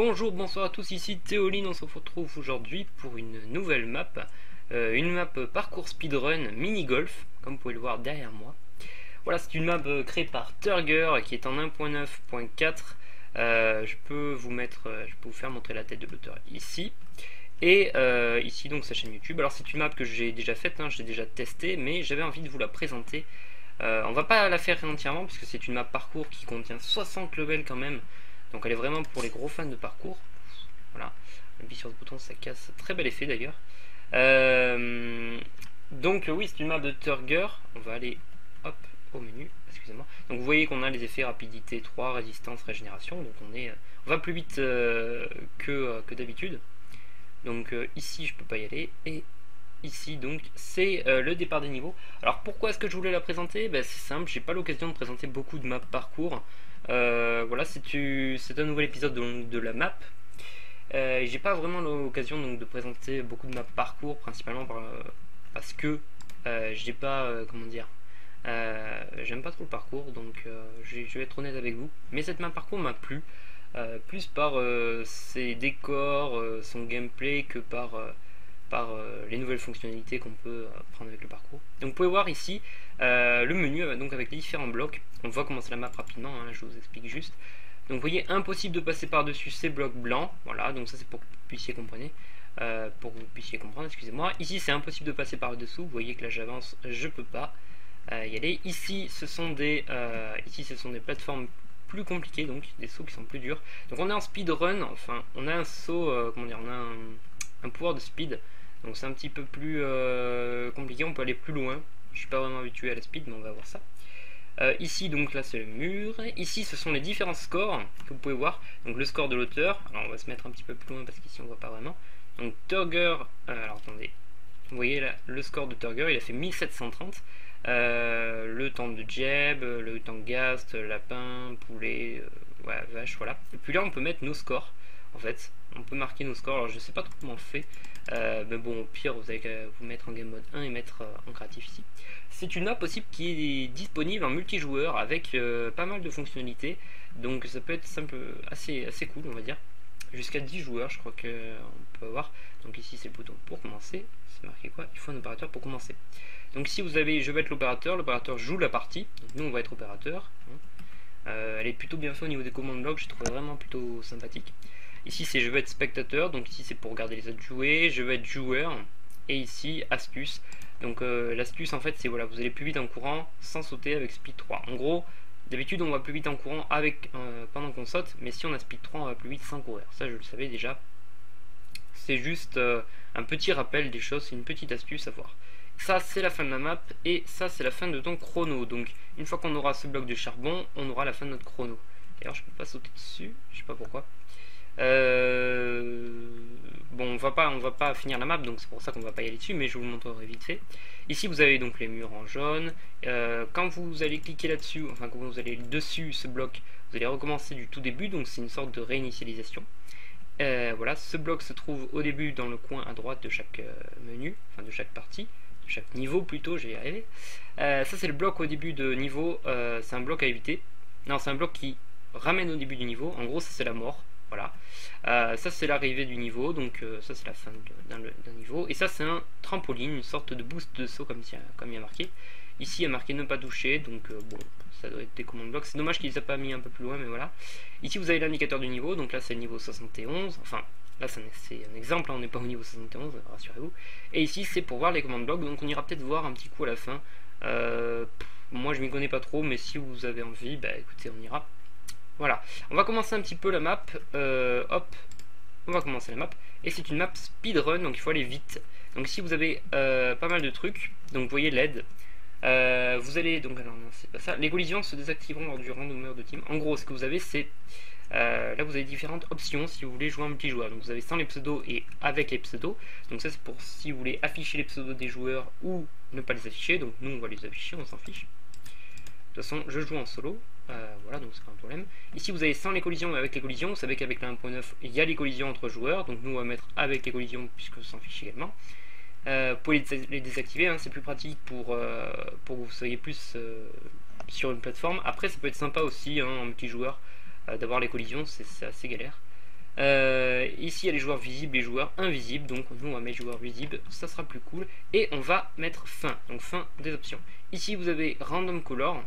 Bonjour, bonsoir à tous, ici Théoline, on se retrouve aujourd'hui pour une nouvelle map, une map parcours speedrun mini-golf, comme vous pouvez le voir derrière moi. Voilà, c'est une map créée par Turger qui est en 1.9.4. Je peux vous faire montrer la tête de l'auteur ici. Et ici donc sa chaîne YouTube. Alors c'est une map que j'ai déjà faite, j'ai déjà testé, mais j'avais envie de vous la présenter. On va pas la faire entièrement puisque c'est une map parcours qui contient 60 levels quand même. Donc elle est vraiment pour les gros fans de parcours. Voilà, appuie sur ce bouton, ça casse. Très bel effet d'ailleurs. Donc oui, c'est une map de Turger. On va aller hop au menu. Excusez-moi. Donc vous voyez qu'on a les effets rapidité 3, résistance, régénération. Donc on va plus vite que d'habitude. Donc ici je peux pas y aller. Et ici donc c'est le départ des niveaux. Alors pourquoi est-ce que je voulais la présenter? C'est simple, j'ai pas l'occasion de présenter beaucoup de maps parcours. Voilà, c'est un nouvel épisode de la map. J'ai pas vraiment l'occasion donc de présenter beaucoup de maps parcours, principalement parce que j'ai pas comment dire, j'aime pas trop le parcours, donc je vais être honnête avec vous. Mais cette map parcours m'a plu, plus par ses décors, son gameplay que par les nouvelles fonctionnalités qu'on peut prendre avec le parcours. Donc vous pouvez voir ici le menu donc avec les différents blocs. On va commencer la map rapidement, je vous explique juste. Donc vous voyez, impossible de passer par dessus ces blocs blancs. Voilà, donc ça c'est pour que vous puissiez comprendre, excusez-moi. Ici c'est impossible de passer par dessous. Vous voyez que là j'avance, je peux pas y aller. Ici ce sont des plateformes plus compliquées, donc des sauts qui sont plus durs. Donc on est en speedrun, enfin on a un saut, comment dire, on a un pouvoir de speed. Donc c'est un petit peu plus compliqué, on peut aller plus loin. Je suis pas vraiment habitué à la speed, mais on va voir ça. Ici donc là c'est le mur. Ici ce sont les différents scores que vous pouvez voir. Donc le score de l'auteur. Alors on va se mettre un petit peu plus loin parce qu'ici on voit pas vraiment. Donc Turger, alors attendez. Vous voyez là le score de Turger, il a fait 1730. Le temps de jab, le temps de gast, lapin, poulet, ouais, vache, voilà. Et puis là on peut mettre nos scores. En fait, on peut marquer nos scores. Alors je sais pas trop comment on fait. Mais bon, au pire, vous avez qu'à vous mettre en game mode 1 et mettre en créatif ici. C'est une map possible qui est disponible en multijoueur avec pas mal de fonctionnalités. Donc ça peut être assez cool, on va dire. Jusqu'à 10 joueurs, je crois qu'on peut avoir. Donc ici, c'est le bouton pour commencer. C'est marqué quoi? Il faut un opérateur pour commencer. Donc si je vais être l'opérateur joue la partie. Donc nous, on va être opérateur. Elle est plutôt bien faite au niveau des commandes blocs, j'ai trouvé vraiment plutôt sympathique. Ici c'est je veux être spectateur, donc ici c'est pour regarder les autres jouer, je veux être joueur, et ici astuce. Donc l'astuce en fait c'est voilà, vous allez plus vite en courant sans sauter avec speed 3. En gros, d'habitude on va plus vite en courant pendant qu'on saute, mais si on a speed 3 on va plus vite sans courir. Ça je le savais déjà. C'est juste un petit rappel des choses, c'est une petite astuce à voir. Ça c'est la fin de la map et ça c'est la fin de ton chrono. Donc une fois qu'on aura ce bloc de charbon, on aura la fin de notre chrono. D'ailleurs je peux pas sauter dessus, je sais pas pourquoi. Bon, on va pas finir la map, donc c'est pour ça qu'on va pas y aller dessus, mais je vous le montrerai vite fait. Ici vous avez donc les murs en jaune. Quand vous allez cliquer là-dessus, enfin quand vous allez dessus ce bloc, vous allez recommencer du tout début, donc c'est une sorte de réinitialisation. Voilà, ce bloc se trouve au début dans le coin à droite de chaque menu, enfin de chaque partie, de chaque niveau plutôt, j'ai y arrivé. Ça c'est le bloc au début de niveau, c'est un bloc à éviter. Non, c'est un bloc qui ramène au début du niveau, en gros ça c'est la mort. Voilà, ça c'est l'arrivée du niveau, donc ça c'est la fin d'un niveau, et ça c'est un trampoline, une sorte de boost de saut comme il y a marqué. Ici il y a marqué ne pas toucher, donc bon, ça doit être des commandes blocs, c'est dommage qu'ils aient pas mis un peu plus loin, mais voilà. Ici vous avez l'indicateur du niveau, donc là c'est le niveau 71, enfin là c'est un exemple, on n'est pas au niveau 71, rassurez-vous. Et ici c'est pour voir les commandes blocs, donc on ira peut-être voir un petit coup à la fin. Moi je m'y connais pas trop, mais si vous avez envie, écoutez, on ira. Voilà, on va commencer un petit peu la map, hop, on va commencer la map, et c'est une map speedrun, donc il faut aller vite. Donc si vous avez pas mal de trucs, donc vous voyez LED, vous allez, donc alors non c'est pas ça, les collisions se désactiveront lors du randomer de team. En gros ce que vous avez c'est, là vous avez différentes options si vous voulez jouer en multijoueur. Donc vous avez sans les pseudos et avec les pseudos, donc ça c'est pour si vous voulez afficher les pseudos des joueurs ou ne pas les afficher, donc nous on va les afficher, on s'en fiche. De toute façon, je joue en solo, voilà, donc c'est pas un problème. Ici, vous avez sans les collisions et avec les collisions. Vous savez qu'avec la 1.9, il y a les collisions entre joueurs, donc nous on va mettre avec les collisions puisque on s'en fiche également. Vous pouvez les désactiver, hein, c'est plus pratique pour que vous soyez plus sur une plateforme. Après, ça peut être sympa aussi en multijoueur d'avoir les collisions, c'est assez galère. Ici il y a les joueurs visibles et les joueurs invisibles, donc nous on va mettre joueurs visibles, ça sera plus cool. Et on va mettre fin, donc fin des options. Ici vous avez random color,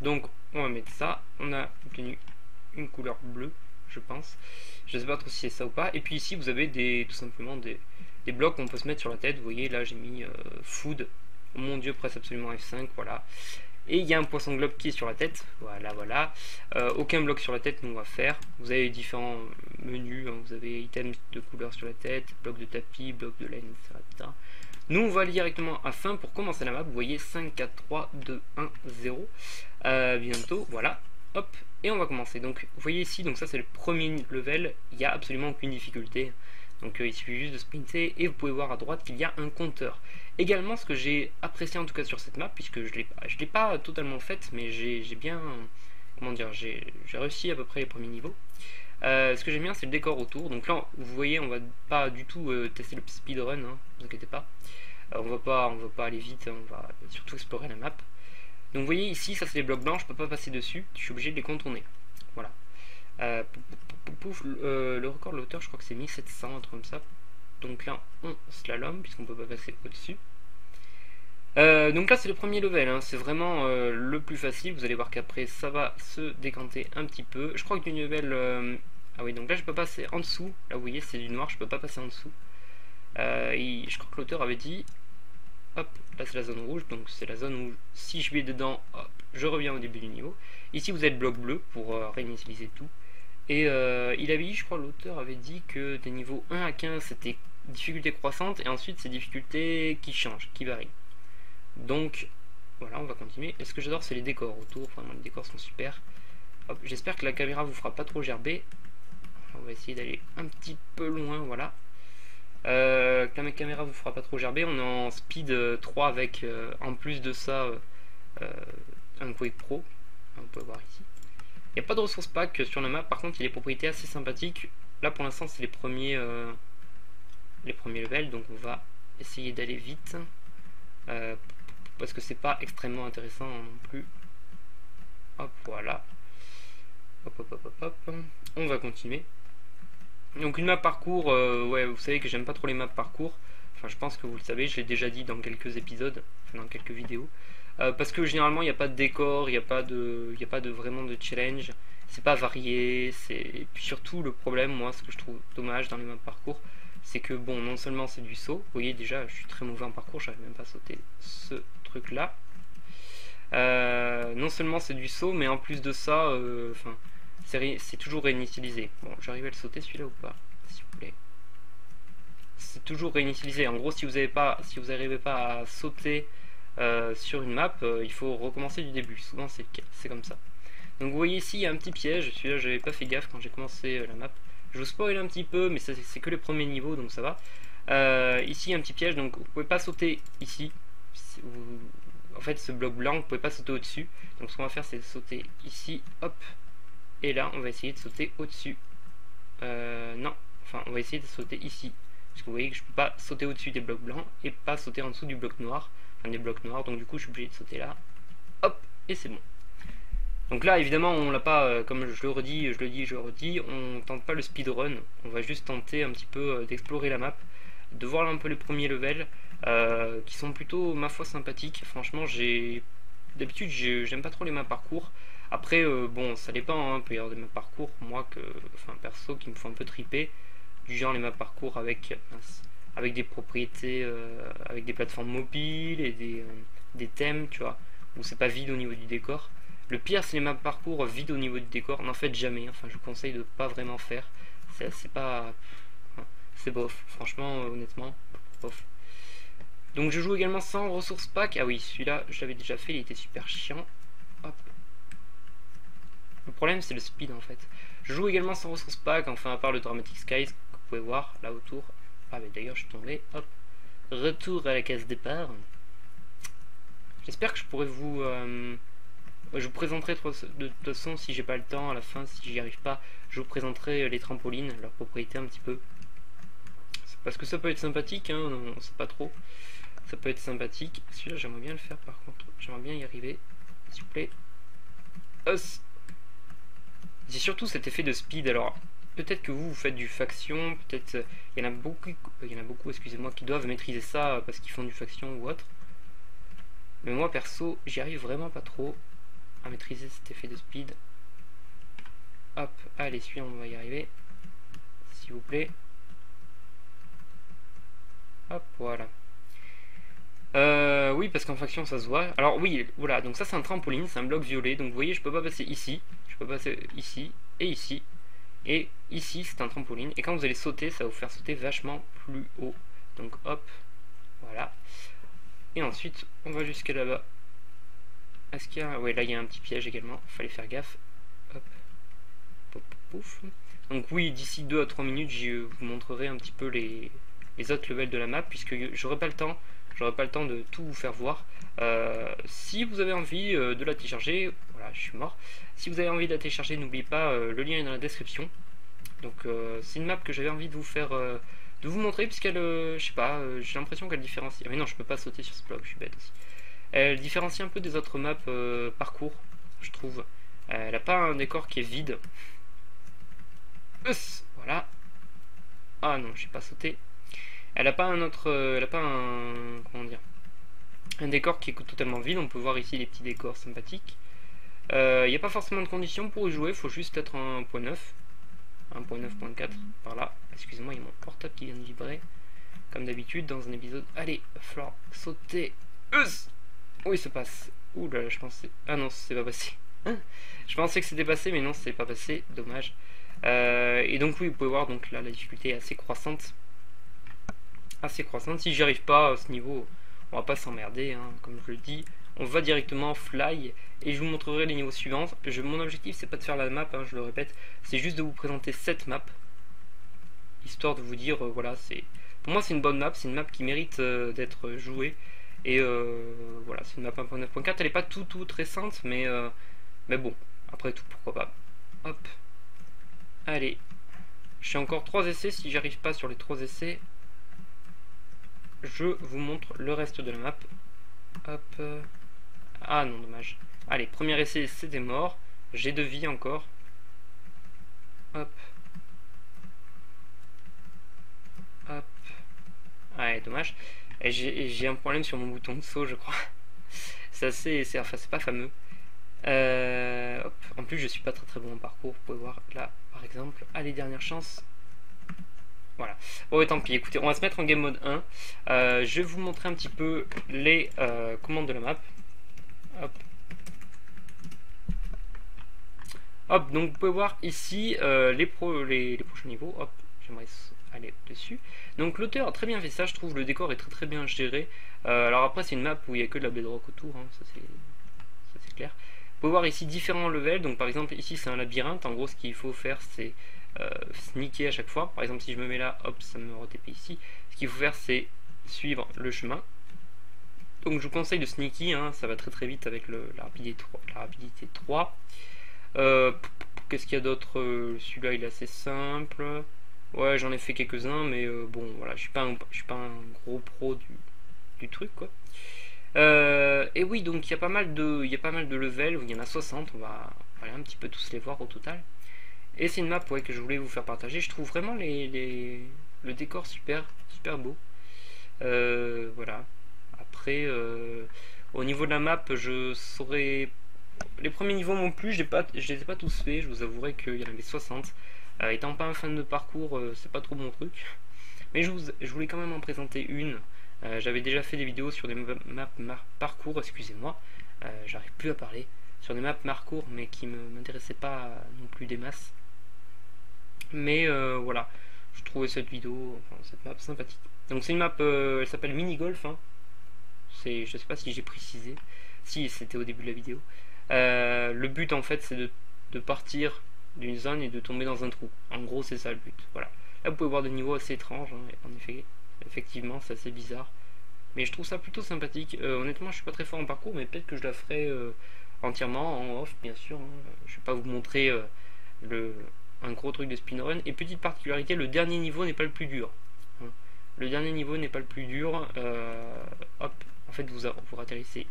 donc on va mettre ça, on a obtenu une couleur bleue je pense, je sais pas trop si c'est ça ou pas. Et puis ici vous avez tout simplement des blocs qu'on peut se mettre sur la tête, vous voyez là j'ai mis food, oh mon dieu presse absolument F5, voilà. Et il y a un poisson globe qui est sur la tête, voilà. Aucun bloc sur la tête, nous on va faire. Vous avez différents menus, hein. Vous avez items de couleur sur la tête, bloc de tapis, bloc de laine, etc. Nous on va aller directement à fin pour commencer la map. Vous voyez 5, 4, 3, 2, 1, 0. Bientôt, voilà. Hop, et on va commencer. Donc vous voyez ici, donc ça c'est le premier level, il n'y a absolument aucune difficulté. Donc il suffit juste de sprinter et vous pouvez voir à droite qu'il y a un compteur. Également, ce que j'ai apprécié en tout cas sur cette map, puisque je l'ai pas totalement faite, mais j'ai bien, comment dire, j'ai réussi à peu près les premiers niveaux. Ce que j'aime bien, c'est le décor autour. Donc là, vous voyez, on va pas du tout tester le speedrun, hein, ne vous inquiétez pas. On va pas aller vite, on va surtout explorer la map. Donc vous voyez ici, ça c'est les blocs blancs, je peux pas passer dessus, je suis obligé de les contourner. Voilà. Le record de la hauteur, je crois que c'est 1700, un truc comme ça. Donc là, on slalom, puisqu'on peut pas passer au-dessus. Donc là, c'est le premier level, hein. C'est vraiment le plus facile. Vous allez voir qu'après, ça va se décanter un petit peu. Je crois que du level... Ah oui, donc là, je peux passer en dessous. Là, vous voyez, c'est du noir, je peux pas passer en dessous. Je crois que l'auteur avait dit... Hop, là c'est la zone rouge, donc c'est la zone où si je vais dedans, hop, je reviens au début du niveau. Ici vous avez le bloc bleu pour réinitialiser tout. Et il avait dit, je crois l'auteur avait dit que des niveaux 1 à 15 c'était difficulté croissante et ensuite c'est difficulté qui change, qui varie. Donc voilà, on va continuer. Et ce que j'adore c'est les décors autour, vraiment les décors sont super. J'espère que la caméra vous fera pas trop gerber. On va essayer d'aller un petit peu loin, voilà. Que la caméra vous fera pas trop gerber. On est en speed 3 avec en plus de ça un Quake Pro, on peut voir ici. Il n'y a pas de ressources pack sur la map, par contre il y a des propriétés assez sympathiques. Là pour l'instant c'est les premiers levels, donc on va essayer d'aller vite parce que c'est pas extrêmement intéressant non plus. Hop, voilà. Hop. On va continuer. Donc une map parcours, ouais, vous savez que j'aime pas trop les maps parcours. Enfin, je pense que vous le savez, je l'ai déjà dit dans quelques épisodes, enfin dans quelques vidéos. Parce que généralement, il n'y a pas de décor, il n'y a pas de vraiment de challenge. C'est pas varié. Et puis surtout, le problème, moi, ce que je trouve dommage dans les maps parcours, c'est que bon, non seulement c'est du saut. Vous voyez déjà, je suis très mauvais en parcours, j'arrive même pas à sauter ce truc-là. Non seulement c'est du saut, mais en plus de ça, enfin. C'est toujours réinitialisé. Bon, j'arrive à le sauter celui-là ou pas, s'il vous plaît. C'est toujours réinitialisé. En gros, si vous n'arrivez pas à sauter sur une map, il faut recommencer du début. Souvent, c'est comme ça. Donc, vous voyez ici, il y a un petit piège. Celui-là, j'avais pas fait gaffe quand j'ai commencé la map. Je vous spoil un petit peu, mais c'est que les premiers niveaux, donc ça va. Ici, il y a un petit piège, donc vous pouvez pas sauter ici. En fait, ce bloc blanc, vous pouvez pas sauter au-dessus. Donc, ce qu'on va faire, c'est sauter ici, hop. Et là, on va essayer de sauter au-dessus. Non, enfin, on va essayer de sauter ici. Parce que vous voyez que je peux pas sauter au-dessus des blocs blancs et pas sauter en dessous du bloc noir. Enfin, des blocs noirs. Donc, du coup, je suis obligé de sauter là. Hop, et c'est bon. Donc là, évidemment, on l'a pas, comme je le dis, je le redis, on tente pas le speedrun. On va juste tenter un petit peu d'explorer la map, de voir un peu les premiers levels, qui sont plutôt, ma foi, sympathiques. Franchement, d'habitude, j'aime pas trop les maps parcours. Après, bon, ça dépend, hein, il peut y avoir des maps parcours, moi, enfin, perso, qui me font un peu triper, du genre les maps parcours avec des propriétés, avec des plateformes mobiles et des thèmes, tu vois, où c'est pas vide au niveau du décor. Le pire, c'est les maps parcours vides au niveau du décor, n'en faites jamais, enfin, je vous conseille de pas vraiment faire, c'est pas... c'est bof, franchement, honnêtement, bof. Donc je joue également sans ressources pack, ah oui, celui-là, je l'avais déjà fait, il était super chiant, hop. Le problème c'est le speed en fait. Je joue également sans ressources pack, enfin à part le Dramatic Skies que vous pouvez voir là autour. Ah mais d'ailleurs je suis tombé, hop. Retour à la case départ. J'espère que je pourrai vous... je vous présenterai de toute façon si j'ai pas le temps à la fin, si j'y arrive pas, je vous présenterai les trampolines, leurs propriétés un petit peu. Parce que ça peut être sympathique, hein, non, c'est pas trop. Ça peut être sympathique. Celui-là j'aimerais bien le faire par contre, j'aimerais bien y arriver. S'il vous plaît. Os. J'ai surtout cet effet de speed, alors peut-être que vous faites du faction, peut-être il y en a beaucoup, excusez-moi, qui doivent maîtriser ça parce qu'ils font du faction ou autre. Mais moi perso, j'y arrive vraiment pas trop à maîtriser cet effet de speed. Hop, allez, celui-là on va y arriver, s'il vous plaît. Hop, voilà. Oui, parce qu'en faction ça se voit. Alors oui, voilà, donc ça c'est un trampoline, c'est un bloc violet. Donc vous voyez, je peux pas passer ici, je peux passer ici et ici. Et ici c'est un trampoline. Et quand vous allez sauter, ça va vous faire sauter vachement plus haut. Donc hop, voilà. Et ensuite, on va jusqu'à là-bas. Est-ce qu'il y a... Ouais, là il y a un petit piège également, fallait faire gaffe. Hop, pouf, pouf. Donc oui, d'ici 2 à 3 minutes, je vous montrerai un petit peu les autres levels de la map, puisque j'aurai pas le temps. J'aurai pas le temps de tout vous faire voir. Si vous avez envie de la télécharger, voilà, je suis mort. Si vous avez envie de la télécharger, n'oubliez pas, le lien est dans la description. Donc c'est une map que j'avais envie de vous faire, de vous montrer, puisqu'elle, je sais pas, j'ai l'impression qu'elle différencie. Mais non, je peux pas sauter sur ce bloc, je suis bête aussi. Elle différencie un peu des autres maps parcours, je trouve. Elle a pas un décor qui est vide. Voilà. Ah non, j'ai pas sauté. Elle a pas un autre, elle a pas un, comment dire, un décor qui est totalement vide. On peut voir ici les petits décors sympathiques. Il n'y a pas forcément de conditions pour y jouer, il faut juste être un 1.9, 1.9.4 par là. Excusez-moi, il y a mon portable qui vient de vibrer, comme d'habitude dans un épisode. Allez, il va falloir sauter. Oui, ça passe. Ouh là là, je pensais. Ah non, c'est pas passé. Je pensais que c'était passé, mais non, c'est pas passé. Dommage. Et donc oui, vous pouvez voir, donc là la difficulté est assez croissante. Si j'y arrive pas à ce niveau, on va pas s'emmerder, hein, comme je le dis. On va directement fly et je vous montrerai les niveaux suivants. Mon objectif c'est pas de faire la map, hein, je le répète, c'est juste de vous présenter cette map, histoire de vous dire voilà, pour moi c'est une bonne map, c'est une map qui mérite d'être jouée. Et voilà, c'est une map 1.9.4, elle est pas tout récente, mais bon, après tout pourquoi pas. Hop, allez, j'ai encore 3 essais. Si j'arrive pas sur les 3 essais, je vous montre le reste de la map. Hop. Ah non, dommage. Allez, premier essai, c'était mort. J'ai 2 vies encore. Hop. Hop. Ouais, dommage. J'ai un problème sur mon bouton de saut, je crois. C'est assez... Enfin, c'est pas fameux. Hop. En plus, je suis pas très bon en parcours. Vous pouvez voir là, par exemple. Allez, dernière chance. Voilà. Bon, et tant pis, écoutez, on va se mettre en game mode 1. Je vais vous montrer un petit peu les commandes de la map. Hop. Hop, donc vous pouvez voir ici les prochains niveaux. Hop, j'aimerais aller dessus. Donc l'auteur a très bien fait ça, je trouve. Le décor est très bien géré. Alors après, c'est une map où il n'y a que de la bedrock autour, hein, ça c'est clair. Vous pouvez voir ici différents levels. Donc par exemple, ici c'est un labyrinthe. En gros, ce qu'il faut faire, c'est sneaker à chaque fois. Par exemple, si je me mets là, hop, ça me re-TP ici. Ce qu'il faut faire, c'est suivre le chemin. Donc je vous conseille de sneaky, hein, ça va très vite avec la rapidité 3. Qu'est-ce qu'il y a d'autre? Celui-là il est assez simple. Ouais, j'en ai fait quelques-uns, mais bon, voilà, je suis pas un gros pro du truc, quoi. Et oui, donc il y a pas mal de levels, il y en a 60, on va aller un petit peu tous les voir au total. Et c'est une map, ouais, que je voulais vous faire partager. Je trouve vraiment le décor super beau. Voilà. Après, au niveau de la map, je saurais... Les premiers niveaux m'ont plu, je les ai pas tous faits, je vous avouerai qu'il y en avait 60. Étant pas un fan de parcours, c'est pas trop mon truc. Mais je voulais quand même en présenter une. J'avais déjà fait des vidéos sur des maps parcours, excusez-moi, j'arrive plus à parler. Sur des maps parcours, mais qui m'intéressaient pas non plus des masses. Mais voilà, je trouvais cette map sympathique. Donc c'est une map, elle s'appelle Mini Golf, hein. Je sais pas si j'ai précisé, si c'était au début de la vidéo. Le but en fait c'est de partir d'une zone et de tomber dans un trou. En gros c'est ça le but. Voilà. Là vous pouvez voir des niveaux assez étranges, hein. En effet, effectivement c'est assez bizarre. Mais je trouve ça plutôt sympathique. Honnêtement je suis pas très fort en parcours, mais peut-être que je la ferai entièrement en off bien sûr, hein. Je vais pas vous montrer un gros truc de speedrun. Et petite particularité, le dernier niveau n'est pas le plus dur, hein. Le dernier niveau n'est pas le plus dur. Hop, en fait vous atterrissez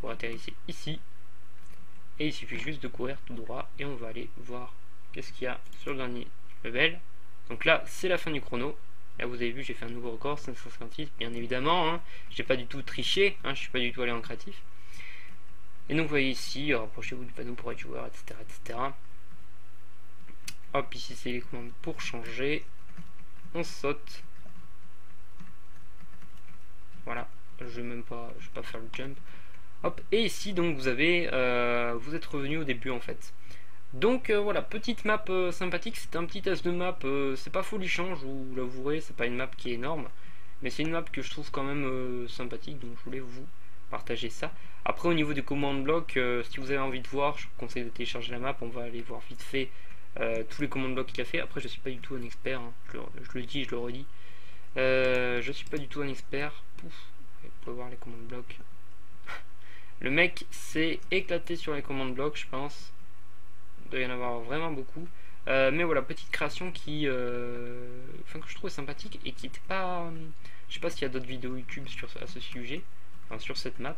vous atterrissez ici. Et il suffit juste de courir tout droit et on va aller voir qu'est-ce qu'il y a sur le dernier level. Donc là, c'est la fin du chrono. Là, vous avez vu, j'ai fait un nouveau record, 556, bien évidemment. Hein, j'ai pas du tout triché, hein, je suis pas du tout allé en créatif. Et donc, vous voyez ici, rapprochez-vous du panneau pour être joueur, etc., etc. Hop, ici, c'est les commandes pour changer. On saute. Voilà, je vais pas faire le jump. Hop, et ici, donc, vous avez, vous êtes revenu au début, en fait. Donc voilà, petite map sympathique, c'est un petit test de map, c'est pas folichon, je vous l'avouerai, c'est pas une map qui est énorme, mais c'est une map que je trouve quand même sympathique, donc je voulais vous partager ça. Après au niveau des commandes blocs, si vous avez envie de voir, je vous conseille de télécharger la map, on va aller voir vite fait tous les commandes blocs qu'il a fait. Après je suis pas du tout un expert, hein. Je le dis, je le redis, je suis pas du tout un expert. Pouf, vous pouvez voir les commandes blocs. Le mec s'est éclaté sur les commandes blocs, je pense. Il doit y en avoir vraiment beaucoup. Mais voilà, petite création qui, que je trouve sympathique et qui n'était pas. Je sais pas s'il y a d'autres vidéos YouTube à ce sujet, enfin, sur cette map.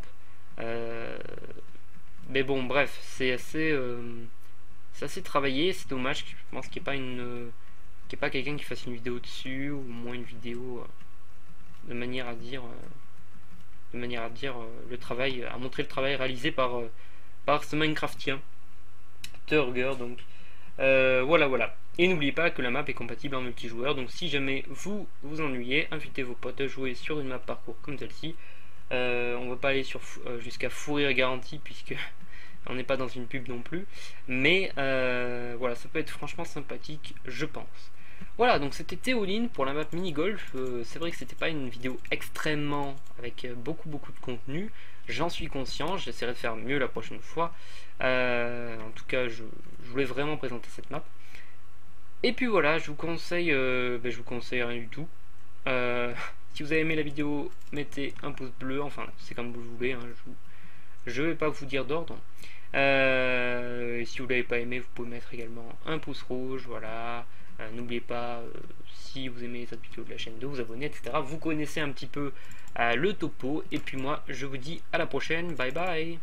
Mais bon, bref, c'est assez travaillé. C'est dommage. Je pense qu'il n'y ait pas quelqu'un qui fasse une vidéo dessus ou au moins une vidéo de manière à dire. Le travail, à montrer le travail réalisé par ce Minecraftien. Turger, donc voilà. Et n'oubliez pas que la map est compatible en multijoueur, donc si jamais vous vous ennuyez, invitez vos potes à jouer sur une map parcours comme celle-ci. On va pas aller jusqu'à fou rire garanti, puisque on n'est pas dans une pub non plus, mais voilà, ça peut être franchement sympathique, je pense. Voilà, donc c'était Théoline pour la map mini golf. C'est vrai que c'était pas une vidéo extrêmement avec beaucoup de contenu, j'en suis conscient, j'essaierai de faire mieux la prochaine fois. En tout cas, je voulais vraiment présenter cette map. Et puis voilà, je vous conseille rien du tout. Si vous avez aimé la vidéo, mettez un pouce bleu, enfin c'est comme vous le voulez, hein, je vais pas vous dire d'ordre. Si vous l'avez pas aimé, vous pouvez mettre également un pouce rouge, voilà. N'oubliez pas, si vous aimez les autres vidéos de la chaîne, de vous abonner, etc. Vous connaissez un petit peu le topo. Et puis moi, je vous dis à la prochaine. Bye bye.